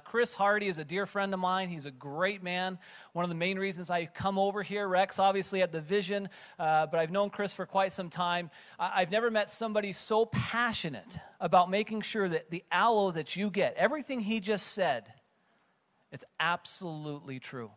Chris Hardy is a dear friend of mine. He's a great man. One of the main reasons I come over here, Rex obviously had the vision, but I've known Chris for quite some time. I've never met somebody so passionate about making sure that the aloe that you get, everything he just said, it's absolutely true.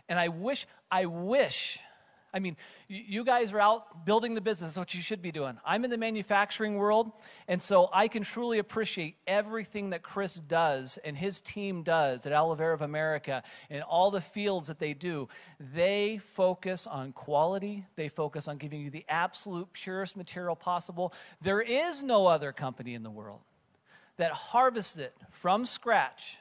And I wish, I mean, you guys are out building the business. That's what you should be doing. I'm in the manufacturing world, and so I can truly appreciate everything that Chris does and his team does at Aloe Vera of America and all the fields that they do. They focus on quality. They focus on giving you the absolute purest material possible. There is no other company in the world that harvests it from scratch,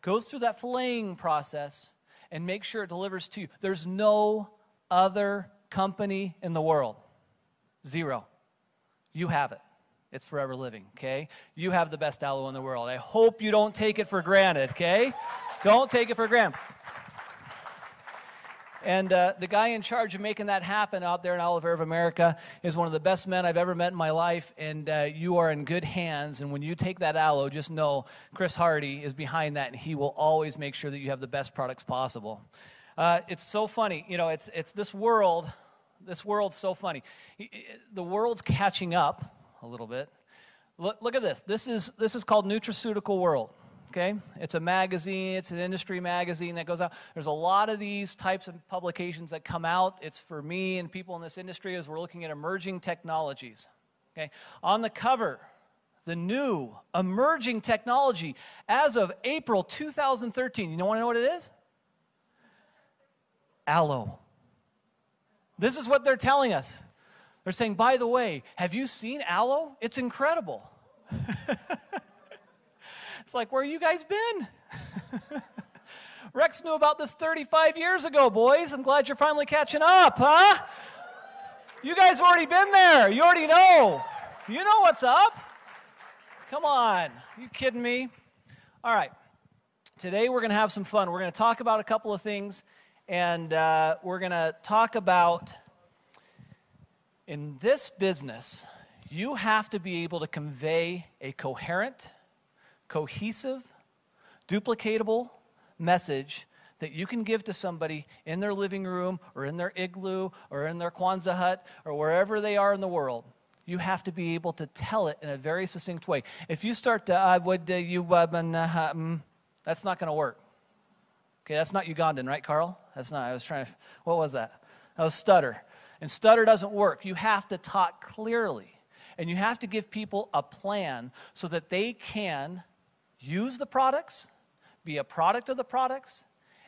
goes through that filleting process, and makes sure it delivers to you. There's no other company in the world. Zero. You have it. It's forever living, okay? You have the best aloe in the world. I hope you don't take it for granted, okay? Don't take it for granted. And the guy in charge of making that happen out there in Aloe Vera of America is one of the best men I've ever met in my life, and you are in good hands. And when you take that aloe, just know Chris Hardy is behind that, and he will always make sure that you have the best products possible. It's so funny, you know, it's this world's so funny. The world's catching up a little bit. Look at this. This is called Nutraceutical World, okay? It's a magazine, it's an industry magazine that goes out. There's a lot of these types of publications that come out. It's for me and people in this industry as we're looking at emerging technologies, okay? On the cover, the new emerging technology as of April 2013. You want to know what it is? Aloe. This is what they're telling us. They're saying, by the way, have you seen aloe? It's incredible. It's like, where you guys been? Rex knew about this 35 years ago, boys. I'm glad you're finally catching up, huh? You guys have already been there. You already know. You know what's up. Come on. Are you kidding me? All right. Today we're going to have some fun. We're going to talk about a couple of things. And we're going to talk about, in this business, you have to be able to convey a coherent, cohesive, duplicatable message that you can give to somebody in their living room or in their igloo or in their Kwanzaa hut or wherever they are in the world. You have to be able to tell it in a very succinct way. If you start to, that's not going to work. Okay, that's not Ugandan, right, Carl? That's not, I was trying to, what was that? That was stutter. And stutter doesn't work. You have to talk clearly. And you have to give people a plan so that they can use the products, be a product of the products,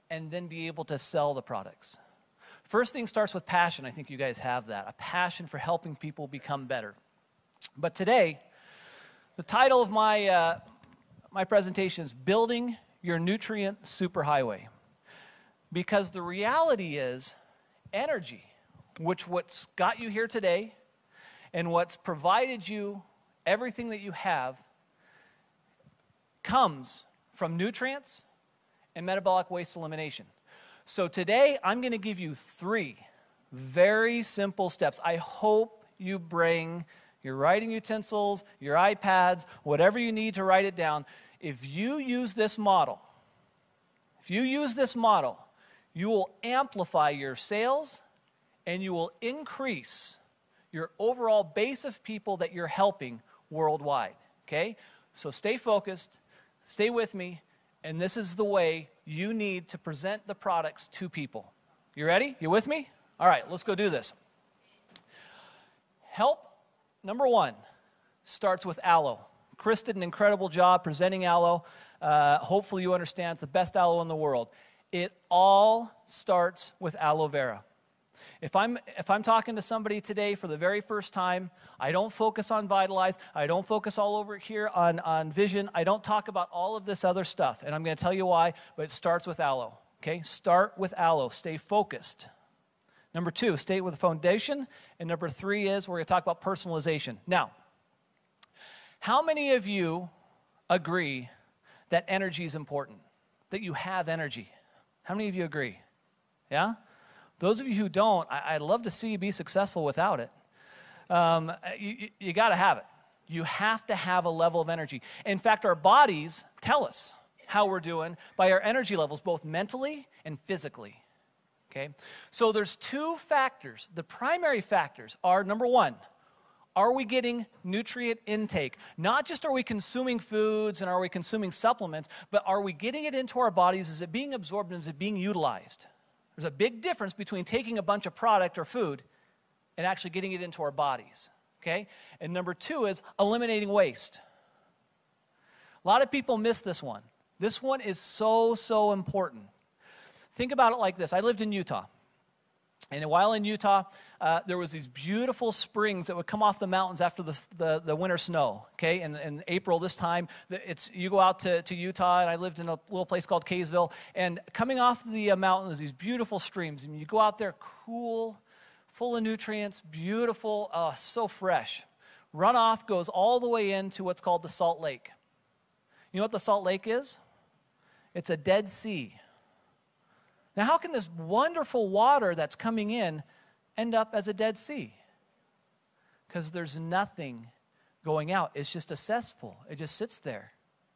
and then be able to sell the products. First thing starts with passion. I think you guys have that. A passion for helping people become better. But today, the title of my presentation is Building Your Nutrient Superhighway. Because the reality is energy, what's got you here today and what's provided you everything that you have, comes from nutrients and metabolic waste elimination. So today I'm going to give you 3 very simple steps. I hope you bring your writing utensils, your iPads, whatever you need to write it down. If you use this model, you will amplify your sales and you will increase your overall base of people that you're helping worldwide, okay? So stay focused, stay with me, and this is the way you need to present the products to people. You ready? You with me? All right, let's go do this. Help, number 1, starts with aloe. Chris did an incredible job presenting aloe. Hopefully you understand it's the best aloe in the world. It all starts with aloe vera. If I'm talking to somebody today for the very first time, I don't focus on Vitalize. I don't focus all over here on Vision. I don't talk about all of this other stuff. And I'm going to tell you why, but it starts with aloe. Okay? Start with aloe. Stay focused. Number 2, stay with the foundation. And number 3 is we're going to talk about personalization. Now, how many of you agree that energy is important? That you have energy? How many of you agree? Yeah? Those of you who don't, I'd love to see you be successful without it. You got to have it. You have to have a level of energy. In fact, our bodies tell us how we're doing by our energy levels, both mentally and physically. Okay? So there's two factors. The primary factors are, number one, are we getting nutrient intake? Not just are we consuming foods and are we consuming supplements, but are we getting it into our bodies? Is it being absorbed and is it being utilized? There's a big difference between taking a bunch of product or food and actually getting it into our bodies. Okay? And number two is eliminating waste. A lot of people miss this one. This one is so, so important. Think about it like this. I lived in Utah. And while in Utah, there was these beautiful springs that would come off the mountains after the winter snow. Okay, and in April this time, you go out to Utah, and I lived in a little place called Kaysville. And coming off the mountains, these beautiful streams. And you go out there, cool, full of nutrients, beautiful, so fresh. Runoff goes all the way into what's called the Salt Lake. You know what the Salt Lake is? It's a Dead Sea. Now, how can this wonderful water that's coming in end up as a Dead Sea? Because there's nothing going out. It's just a cesspool. It just sits there,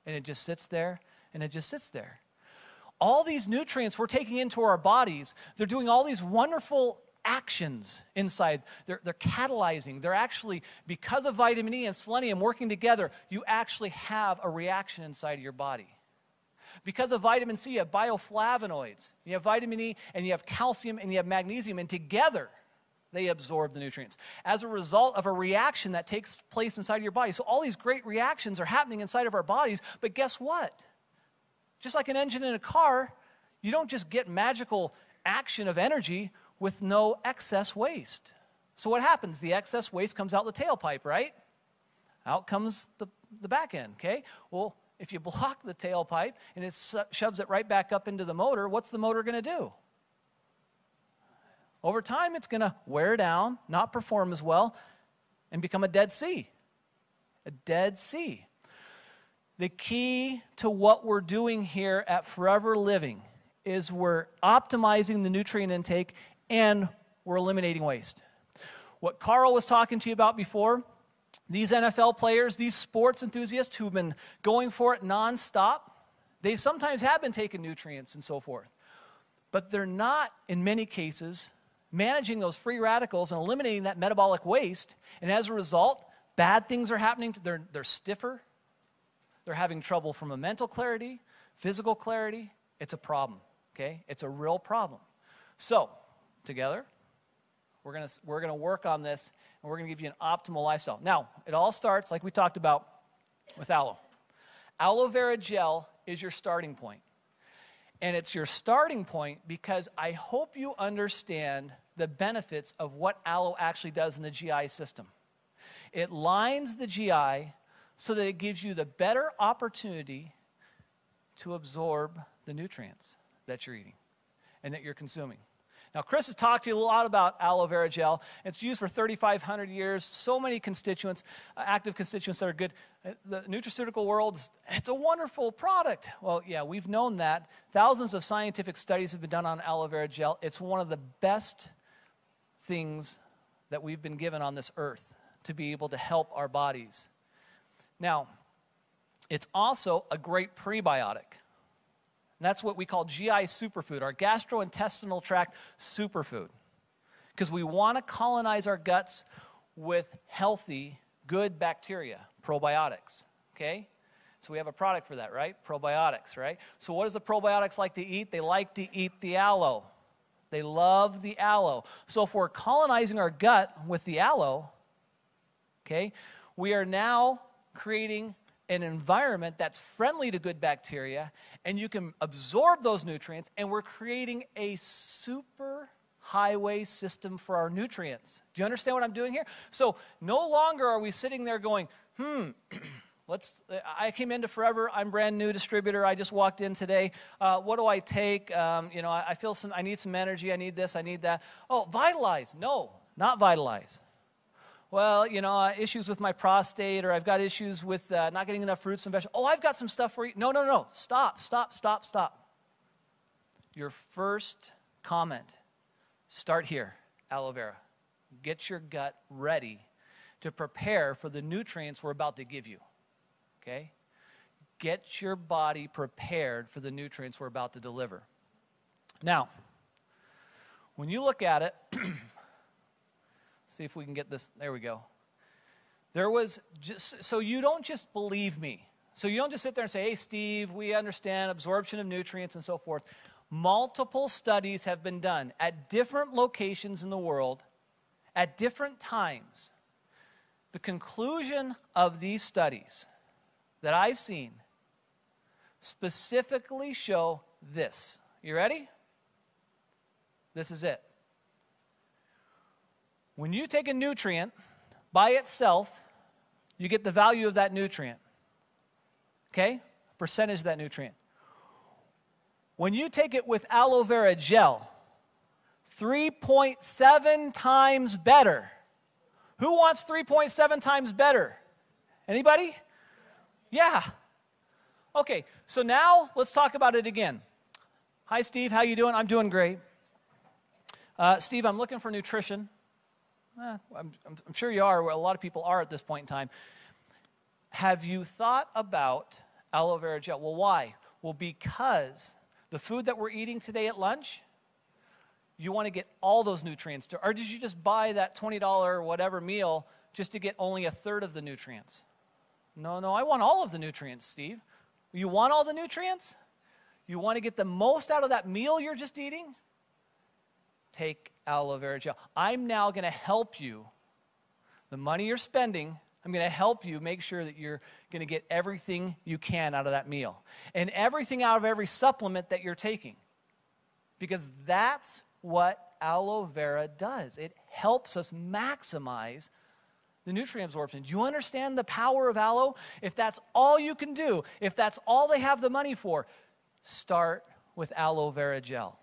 and it just sits there, and it just sits there. All these nutrients we're taking into our bodies, they're doing all these wonderful actions inside. They're catalyzing. They're actually, because of vitamin E and selenium working together, you actually have a reaction inside of your body. Because of vitamin C, you have bioflavonoids. You have vitamin E, and you have calcium, and you have magnesium, and together they absorb the nutrients as a result of a reaction that takes place inside of your body. So all these great reactions are happening inside of our bodies, but guess what? Just like an engine in a car, you don't just get magical action of energy with no excess waste. So what happens? The excess waste comes out the tailpipe, right? Out comes the back end, okay? Well, if you block the tailpipe and it shoves it right back up into the motor, what's the motor going to do? Over time, it's going to wear down, not perform as well, and become a Dead Sea. A Dead Sea. The key to what we're doing here at Forever Living is we're optimizing the nutrient intake and we're eliminating waste. What Carl was talking to you about before, these NFL players, these sports enthusiasts who've been going for it nonstop, they sometimes have been taking nutrients and so forth. But they're not, in many cases, managing those free radicals and eliminating that metabolic waste. And as a result, bad things are happening. They're stiffer. They're having trouble from a mental clarity, physical clarity. It's a problem, okay? It's a real problem. So, together, we're gonna work on this, and we're going to give you an optimal lifestyle. Now, it all starts, like we talked about, with aloe. Aloe vera gel is your starting point. And it's your starting point because I hope you understand the benefits of what aloe actually does in the GI system. It lines the GI so that it gives you the better opportunity to absorb the nutrients that you're eating and that you're consuming. Now, Chris has talked to you a lot about aloe vera gel. It's used for 3,500 years. So many constituents, active constituents that are good. The nutraceutical world, it's a wonderful product. Well, yeah, we've known that. Thousands of scientific studies have been done on aloe vera gel. It's one of the best things that we've been given on this earth to be able to help our bodies. Now, it's also a great prebiotic. And that's what we call GI superfood, our gastrointestinal tract superfood. Because we want to colonize our guts with healthy, good bacteria, probiotics, okay? So we have a product for that, right? Probiotics, right? So what does the probiotics like to eat? They like to eat the aloe. They love the aloe. So if we're colonizing our gut with the aloe, okay, we are now creating an environment that's friendly to good bacteria, and you can absorb those nutrients, and we're creating a super highway system for our nutrients. Do you understand what I'm doing here? So no longer are we sitting there going, I came into Forever, I'm brand new distributor, I just walked in today, what do I take? I feel I need some energy, I need this, I need that. Oh, Vitalize. No, not Vitalize. Well, issues with my prostate, or I've got issues with not getting enough fruits and vegetables. Oh, I've got some stuff for you. No. Stop. Your first comment, start here, aloe vera. Get your gut ready to prepare for the nutrients we're about to give you, okay? get your body prepared for the nutrients we're about to deliver. Now, when you look at it, see if we can get this, there we go. There was just, so you don't just believe me. So you don't just sit there and say, hey, Steve, we understand absorption of nutrients and so forth. Multiple studies have been done at different locations in the world at different times. The conclusion of these studies that I've seen specifically show this. You ready? This is it. When you take a nutrient by itself, you get the value of that nutrient. Okay? Percentage of that nutrient. When you take it with aloe vera gel, 3.7 times better. Who wants 3.7 times better? Anybody? Yeah. Okay, so now let's talk about it again. Hi, Steve. How you doing? I'm doing great. Steve, I'm looking for nutrition. I'm sure you are. A lot of people are at this point in time. Have you thought about aloe vera gel? Well, why? Well, because the food that we're eating today at lunch, you want to get all those nutrients. Or did you just buy that $20 whatever meal just to get only a third of the nutrients? No, I want all of the nutrients, Steve. You want all the nutrients? You want to get the most out of that meal you're just eating? Take aloe vera gel. I'm now going to help you. The money you're spending, I'm going to help you make sure that you're going to get everything you can out of that meal. And everything out of every supplement that you're taking. Because that's what aloe vera does. It helps us maximize the nutrient absorption. Do you understand the power of aloe? If that's all you can do, if that's all they have the money for, start with aloe vera gel.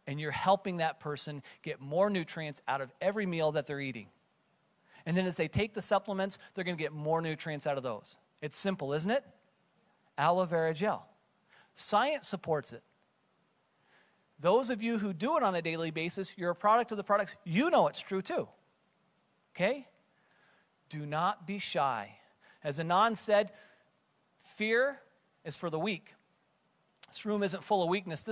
And you're helping that person get more nutrients out of every meal that they're eating. And then as they take the supplements, they're going to get more nutrients out of those. It's simple, isn't it? Aloe vera gel. Science supports it. Those of you who do it on a daily basis, you're a product of the products, you know it's true too. Okay? Do not be shy. As Anand said, fear is for the weak. This room isn't full of weakness.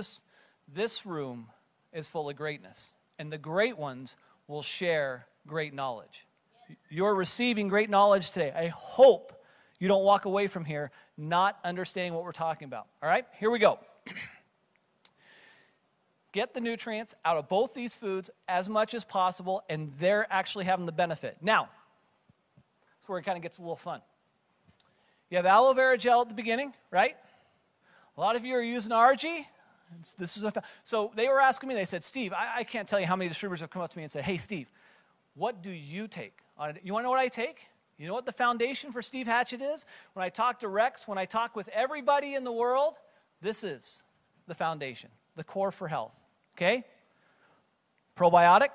This room is full of greatness. And the great ones will share great knowledge. You're receiving great knowledge today. I hope you don't walk away from here not understanding what we're talking about. All right? Here we go. Get the nutrients out of both these foods as much as possible, and they're actually having the benefit. Now, that's where it kind of gets a little fun. You have aloe vera gel at the beginning, right? A lot of you are using RG. So they were asking me, they said, Steve, I can't tell you how many distributors have come up to me and said, hey, Steve, what do you take? You want to know what I take? You know what the foundation for Steve Hatchett is? When I talk to Rex, when I talk with everybody in the world, this is the foundation, the core for health. Okay? Probiotic,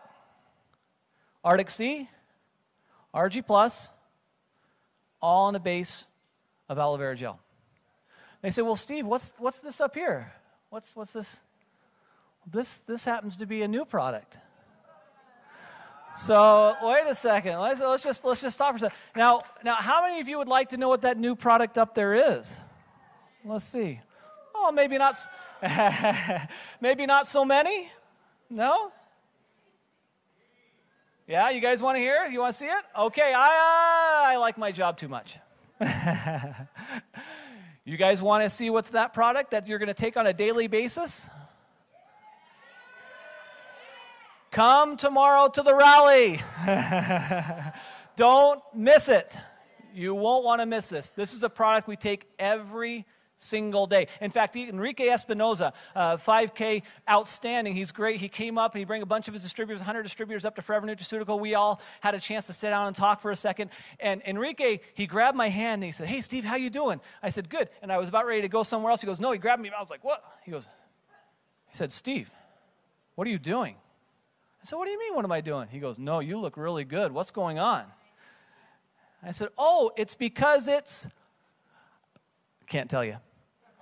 Arctic Sea, RG+, all on the base of aloe vera gel. They say, well, Steve, what's this up here? What's this? This happens to be a new product. So wait a second. Let's just stop for a second. Now, how many of you would like to know what that new product up there is? Let's see. Oh, maybe not. Maybe not so many. No. Yeah, you guys want to hear? You want to see it? Okay. I like my job too much. You guys want to see what's that product that you're going to take on a daily basis? Come tomorrow to the rally. Don't miss it. You won't want to miss this. This is a product we take every single day. In fact, Enrique Espinoza, 5K, outstanding. He's great. He came up and he brought a bunch of his distributors, 100 distributors up to Forever Nutraceutical. We all had a chance to sit down and talk for a second. And Enrique, he grabbed my hand and he said, hey, Steve, how you doing? I said, good. And I was about ready to go somewhere else. He goes, no, he grabbed me. I was like, what? He said, Steve, what are you doing? I said, what do you mean, what am I doing? He goes, no, you look really good. What's going on? I said, oh, it's because it's, can't tell you.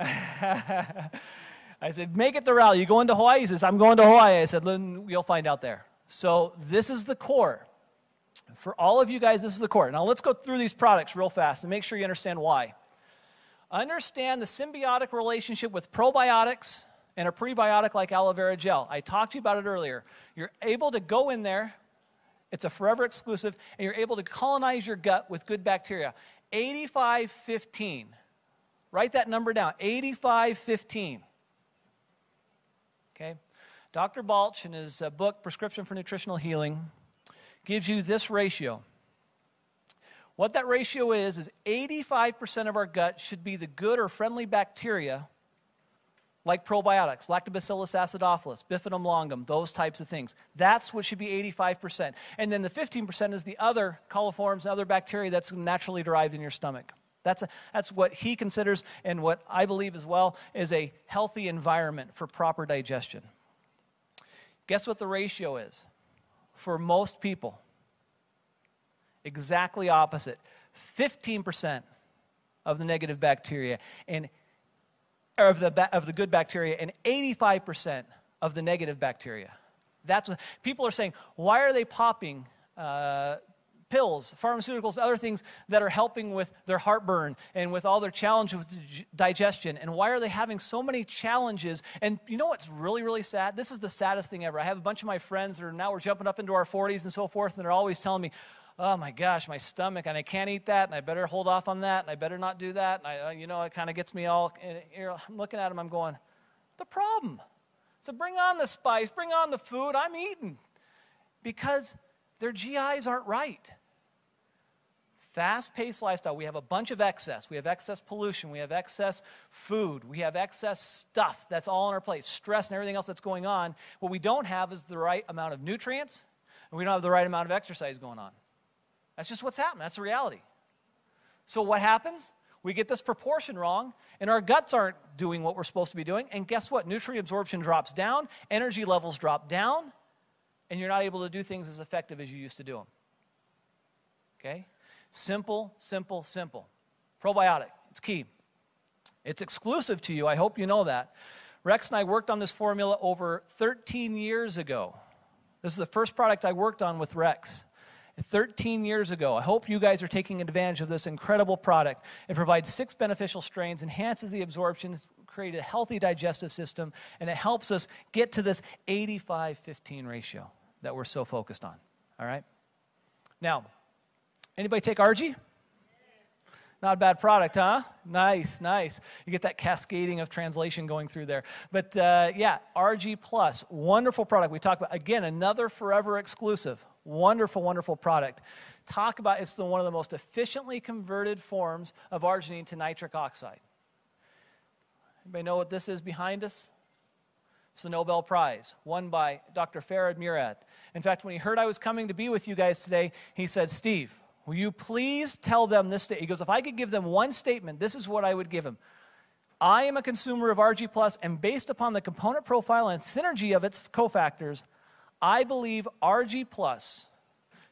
I said, make it to rally. You going to Hawaii? He says, I'm going to Hawaii. I said, you'll find out there. So this is the core. For all of you guys, this is the core. Now let's go through these products real fast and make sure you understand why. Understand the symbiotic relationship with probiotics and a prebiotic like aloe vera gel. I talked to you about it earlier. You're able to go in there, it's a forever exclusive, and you're able to colonize your gut with good bacteria. 85-15. Write that number down, 85-15. Okay? Dr. Balch, in his book, Prescription for Nutritional Healing, gives you this ratio. What that ratio is 85% of our gut should be the good or friendly bacteria, like probiotics, Lactobacillus acidophilus, Bifidum longum, those types of things. That's what should be 85%. And then the 15% is the other coliforms and other bacteria that's naturally derived in your stomach. That's what he considers, and what I believe as well, is a healthy environment for proper digestion. Guess what the ratio is for most people? Exactly opposite. 15% of the negative bacteria, of the good bacteria, and 85% of the negative bacteria. That's what people are saying. Why are they popping pills, pharmaceuticals, other things that are helping with their heartburn and with all their challenges with digestion? And why are they having so many challenges? And you know what's really, really sad? This is the saddest thing ever. I have a bunch of my friends that are now, we're jumping up into our 40s and so forth, and they're always telling me, oh my gosh, my stomach, and I can't eat that, and I better hold off on that, and I better not do that, and it kind of gets me all, I'm looking at them, I'm going, the problem. So bring on the spice, bring on the food, I'm eating. Because their GIs aren't right. Fast-paced lifestyle, we have a bunch of excess. We have excess pollution, we have excess food, we have excess stuff that's all on our plate, stress and everything else that's going on. What we don't have is the right amount of nutrients, and we don't have the right amount of exercise going on. That's just what's happening. That's the reality. So what happens? We get this proportion wrong, and our guts aren't doing what we're supposed to be doing. And guess what? Nutrient absorption drops down, energy levels drop down, and you're not able to do things as effective as you used to do them. Okay? Simple, simple, simple. Probiotic. It's key. It's exclusive to you. I hope you know that. Rex and I worked on this formula over 13 years ago. This is the first product I worked on with Rex. 13 years ago. I hope you guys are taking advantage of this incredible product. It provides 6 beneficial strains, enhances the absorption, creates a healthy digestive system, and it helps us get to this 85-15 ratio that we're so focused on. All right? Now, anybody take RG? Not a bad product, huh? Nice, nice. You get that cascading of translation going through there. But yeah, RG Plus, wonderful product. We talked about, again, another forever exclusive. Wonderful, wonderful product. Talk about, it's one of the most efficiently converted forms of arginine to nitric oxide. Anybody know what this is behind us? It's the Nobel Prize, won by Dr. Farhad Murad. In fact, when he heard I was coming to be with you guys today, he said, Steve, will you please tell them this? He goes, if I could give them one statement, this is what I would give them. I am a consumer of RG Plus, and based upon the component profile and synergy of its cofactors, I believe RG Plus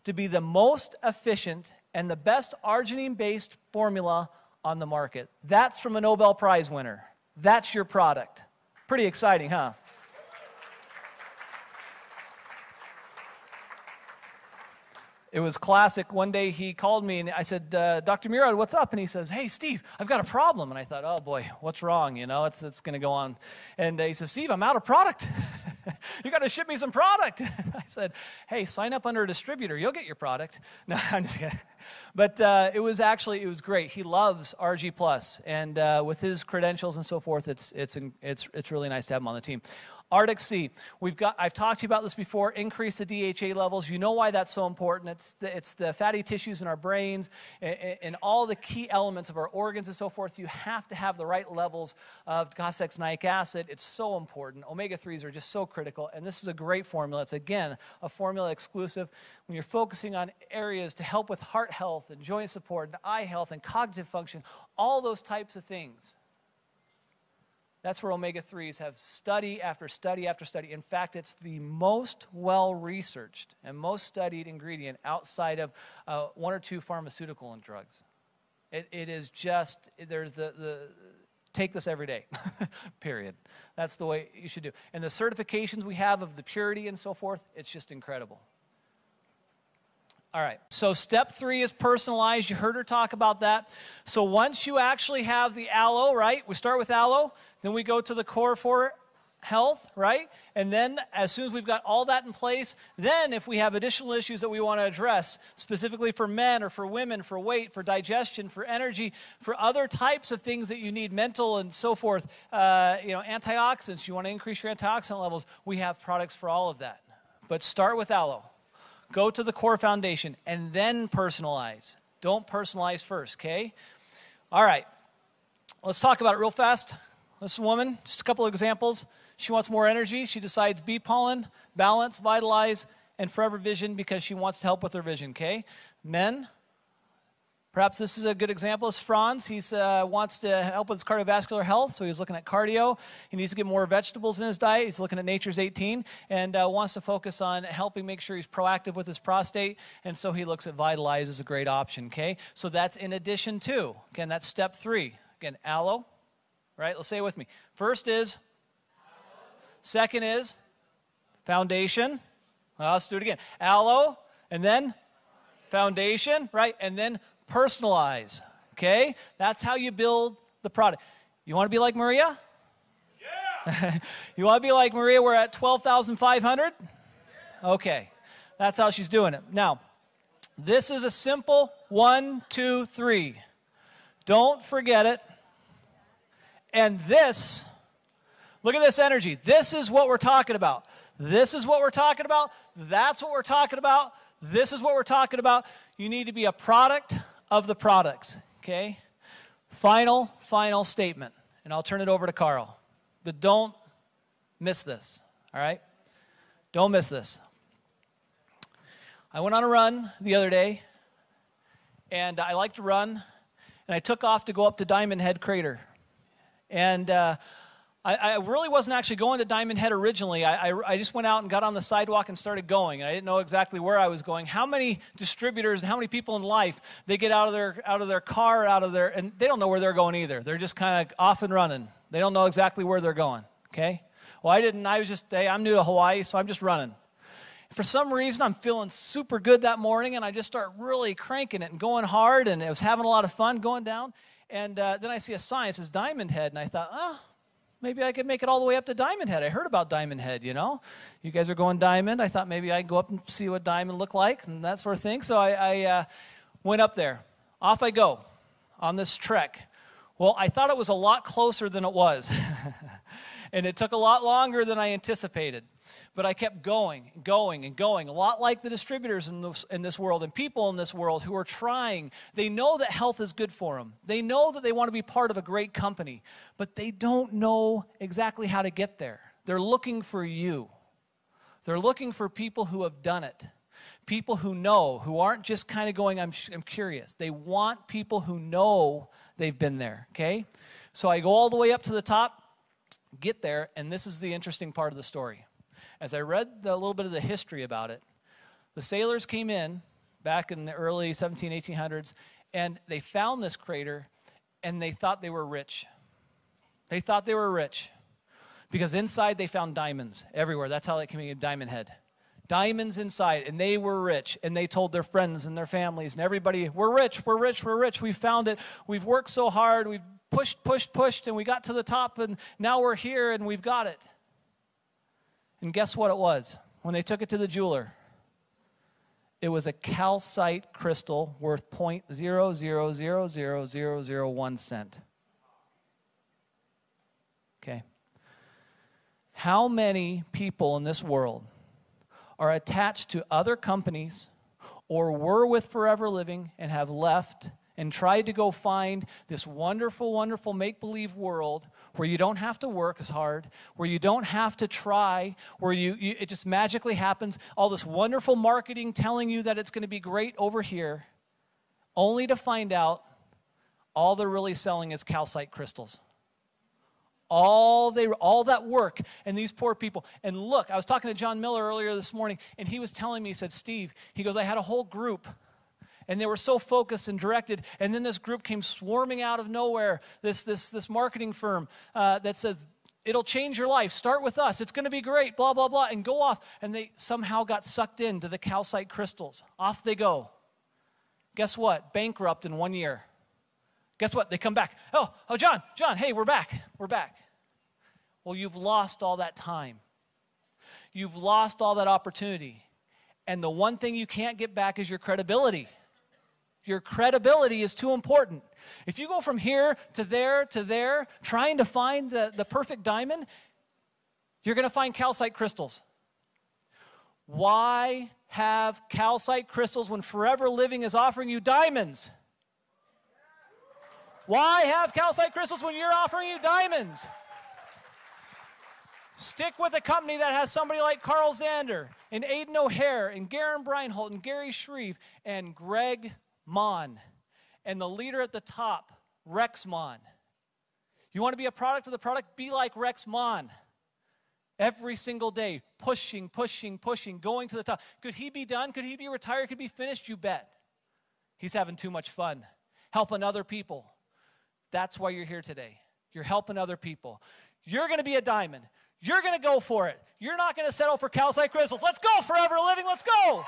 to be the most efficient and the best arginine-based formula on the market. That's from a Nobel Prize winner. That's your product. Pretty exciting, huh? It was classic. One day he called me and I said, Dr. Murad, what's up? And he says, hey, Steve, I've got a problem. And I thought, oh boy, what's wrong? You know, it's going to go on. And he says, Steve, I'm out of product. You got to ship me some product. I said, hey, sign up under a distributor. You'll get your product. No, I'm just kidding. But it was great. He loves RG Plus. And with his credentials and so forth, it's really nice to have him on the team. Arctic Sea, I've talked to you about this before, increase the DHA levels. You know why that's so important. It's the fatty tissues in our brains and all the key elements of our organs and so forth. You have to have the right levels of docosahexaenoic acid. It's so important. Omega-3s are just so critical, and this is a great formula. It's, again, a formula exclusive. When you're focusing on areas to help with heart health and joint support and eye health and cognitive function, all those types of things. That's where omega-3s have study after study after study. In fact, it's the most well-researched and most studied ingredient outside of 1 or 2 pharmaceutical and drugs. It is just, there's take this every day, period. That's the way you should do. And the certifications we have of the purity and so forth, it's just incredible. All right, so step 3 is personalized. You heard her talk about that. So once you actually have the aloe, right, we start with aloe, then we go to the core for health, right? And then as soon as we've got all that in place, then if we have additional issues that we want to address, specifically for men or for women, for weight, for digestion, for energy, for other types of things that you need, mental and so forth, antioxidants, you want to increase your antioxidant levels, we have products for all of that. But start with aloe. Go to the core foundation and then personalize. Don't personalize first, okay? All right. Let's talk about it real fast. This woman, just a couple of examples. She wants more energy. She decides bee pollen, balance, vitalize, and forever vision because she wants to help with her vision, okay? Men, perhaps this is a good example. Is Franz. He wants to help with his cardiovascular health, so he's looking at cardio. He needs to get more vegetables in his diet. He's looking at Nature's 18 and wants to focus on helping make sure he's proactive with his prostate, and so he looks at Vitalize as a great option, okay? So that's in addition to. Again, that's step 3. Again, aloe, right? Let's say it with me. First is aloe. Second is foundation. Well, let's do it again. Aloe, and then foundation, right? And then personalize, okay? That's how you build the product. You want to be like Maria? Yeah! You want to be like Maria? We're at 12,500? Okay. That's how she's doing it. Now, this is a simple 1, 2, 3. Don't forget it. And this, look at this energy. This is what we're talking about. This is what we're talking about. That's what we're talking about. This is what we're talking about. You need to be a product of the products, okay? Final statement, and I'll turn it over to Carl. But don't miss this, all right? Don't miss this. I went on a run the other day, and I like to run, and I took off to go up to Diamond Head Crater. And I really wasn't actually going to Diamond Head originally. I just went out and got on the sidewalk and started going. I didn't know exactly where I was going. How many distributors and how many people in life, they get out of their car, and they don't know where they're going either. They're just kind of off and running. They don't know exactly where they're going, okay? Well, I didn't. I was just, hey, I'm new to Hawaii, so I'm just running. For some reason, I'm feeling super good that morning, and I just start really cranking it and going hard, and I was having a lot of fun going down. And then I see a sign. It says Diamond Head, and I thought, maybe I could make it all the way up to Diamond Head. I heard about Diamond Head, you know. You guys are going Diamond. I thought maybe I could go up and see what Diamond looked like and that sort of thing. So I went up there. Off I go on this trek. Well, I thought it was a lot closer than it was. And it took a lot longer than I anticipated. But I kept going, a lot like the distributors in this world and people in this world who are trying. They know that health is good for them. They know that they want to be part of a great company, but they don't know exactly how to get there. They're looking for you. They're looking for people who have done it, people who know, who aren't just kind of going, I'm curious. They want people who know they've been there, okay? So I go all the way up to the top, get there, and this is the interesting part of the story. As I read a little bit of the history about it, the sailors came in back in the early 1800s, and they found this crater, and they thought they were rich. They thought they were rich because inside they found diamonds everywhere. That's how they came in Diamond Head. Diamonds inside, and they were rich, and they told their friends and their families and everybody, we're rich, we're rich, we're rich. We found it. We've worked so hard. We've pushed, and we got to the top, and now we're here, and we've got it. And guess what it was? When they took it to the jeweler, it was a calcite crystal worth 0.0000001 cent. Okay. How many people in this world are attached to other companies or were with Forever Living and have left and tried to go find this wonderful, wonderful make-believe world where you don't have to work as hard, where you don't have to try, where it just magically happens, all this wonderful marketing telling you that it's going to be great over here, only to find out all they're really selling is calcite crystals. All that work, and these poor people. And look, I was talking to John Miller earlier this morning, and he was telling me, he said, Steve, he goes, I had a whole group, and they were so focused and directed, and then this group came swarming out of nowhere, this marketing firm that says, It'll change your life. Start with us. It's going to be great, blah, blah, blah, and go off. And they somehow got sucked into the calcite crystals. Off they go. Guess what? Bankrupt in 1 year. Guess what? They come back. Oh, John, hey, we're back. We're back. Well, you've lost all that time. You've lost all that opportunity. And the one thing you can't get back is your credibility. Your credibility is too important. If you go from here to there, trying to find the perfect diamond, you're going to find calcite crystals. Why have calcite crystals when Forever Living is offering you diamonds? Why have calcite crystals when you're offering you diamonds? Stick with a company that has somebody like Carl Zander and Aidan O'Hare and Garen Breinholt and Gary Shreve and Greg Mon, and the leader at the top, Rex Mon. You want to be a product of the product? Be like Rex Mon. Every single day, pushing, going to the top. Could he be done? Could he be retired? Could he be finished? You bet. He's having too much fun, helping other people. That's why you're here today. You're helping other people. You're going to be a diamond. You're going to go for it. You're not going to settle for calcite crystals. Let's go, Forever Living. Let's go.